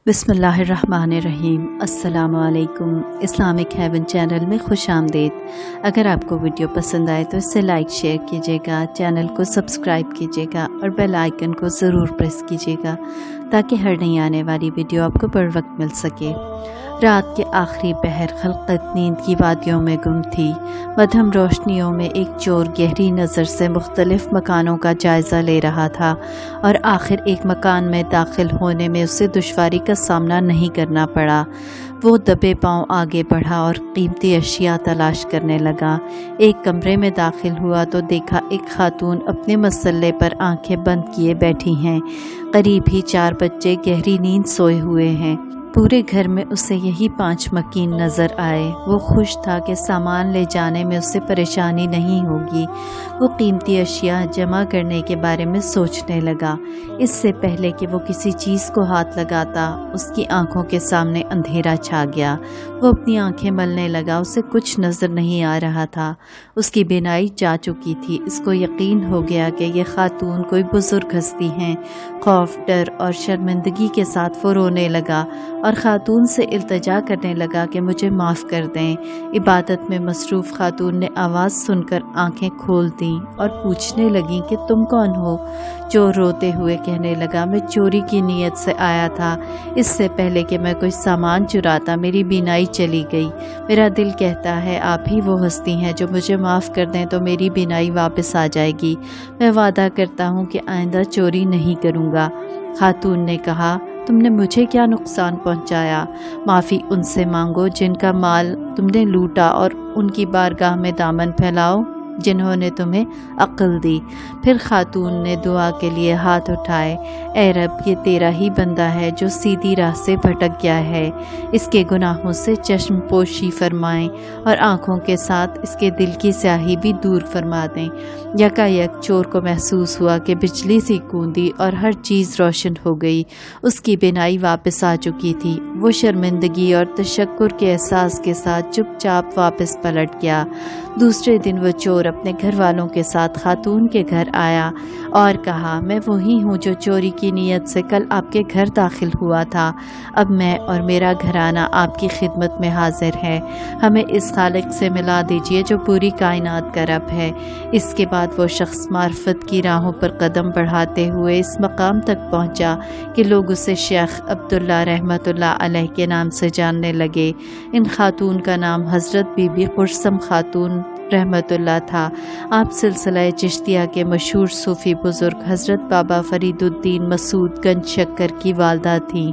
बिस्मिल्लाहिर्रहमानिर्रहीम। अस्सलाम वालेकुम। इस्लामिक हेवन चैनल में खुश आमदीद। अगर आपको वीडियो पसंद आए तो इसे लाइक शेयर कीजिएगा, चैनल को सब्सक्राइब कीजिएगा और बेल आइकन को ज़रूर प्रेस कीजिएगा ताकि हर नई आने वाली वीडियो आपको बर वक्त मिल सके। रात के आखिरी पहर खलकत नींद की वादियों में गुम थी। मध्यम रोशनियों में एक चोर गहरी नज़र से मुख्तलिफ मकानों का जायज़ा ले रहा था और आखिर एक मकान में दाखिल होने में उसे दुश्वारी का सामना नहीं करना पड़ा। वो दबे पांव आगे बढ़ा और कीमती अशिया तलाश करने लगा। एक कमरे में दाखिल हुआ तो देखा एक खातून अपने मसल्ले पर आंखें बंद किए बैठी हैं। करीब ही 4 बच्चे गहरी नींद सोए हुए हैं। पूरे घर में उसे यही 5 मकीन नज़र आए। वो खुश था कि सामान ले जाने में उसे परेशानी नहीं होगी। वो कीमती अशिया जमा करने के बारे में सोचने लगा। इससे पहले कि वो किसी चीज़ को हाथ लगाता उसकी आंखों के सामने अंधेरा छा गया। वो अपनी आंखें मलने लगा। उसे कुछ नज़र नहीं आ रहा था। उसकी बीनाई जा चुकी थी। इसको यकीन हो गया कि ये खातून कोई बुज़ुर्ग हस्ती हैं। खौफ, डर और शर्मिंदगी के साथ वो रोने लगा और ख़ातून से इल्तिजा करने लगा कि मुझे माफ़ कर दें। इबादत में मसरूफ़ ख़ातून ने आवाज़ सुनकर आंखें खोल दीं और पूछने लगीं कि तुम कौन हो। चोर रोते हुए कहने लगा, मैं चोरी की नीयत से आया था। इससे पहले कि मैं कोई सामान चुराता मेरी बीनाई चली गई। मेरा दिल कहता है आप ही वो हस्ती हैं जो मुझे माफ़ कर दें तो मेरी बीनाई वापस आ जाएगी। मैं वादा करता हूँ कि आइंदा चोरी नहीं करूँगा। खातून ने कहा, तुमने मुझे क्या नुकसान पहुंचाया? माफ़ी उनसे मांगो जिनका माल तुमने लूटा और उनकी बारगाह में दामन फैलाओ जिन्होंने तुम्हें अक्ल दी। फिर खातून ने दुआ के लिए हाथ उठाए, ए रब, ये तेरा ही बंदा है जो सीधी राह से भटक गया है। इसके गुनाहों से चश्म पोशी फरमाएं और आँखों के साथ इसके दिल की स्याही भी दूर फरमा दें। यकायक चोर को महसूस हुआ कि बिजली सी गूंदी और हर चीज़ रोशन हो गई। उसकी बीनाई वापस आ चुकी थी। वो शर्मिंदगी और तशक्कुर के एहसास के साथ चुपचाप वापस पलट गया। दूसरे दिन वो चोर अपने घर वालों के साथ खातून के घर आया और कहा, मैं वही हूँ जो चोरी की नीयत से कल आपके घर दाखिल हुआ था। अब मैं और मेरा घराना आपकी खिदमत में हाजिर है। हमें इस खालिक से मिला दीजिए जो पूरी कायनात का रब है। इसके बाद वो शख्स मार्फत की राहों पर कदम बढ़ाते हुए इस मकाम तक पहुँचा कि लोग उसे शेख अब्दुल्ला रहमतुल्लाह अलैह के नाम से जानने लगे। इन खातून का नाम हज़रत बीबी कुरसम खातून रहमतुल्लाह था। आप सिलसिला चिश्तिया के मशहूर सूफ़ी बुज़ुर्ग हज़रत बाबा फ़रीदुद्दीन मसूद गंज शक्कर की वालदा थीं।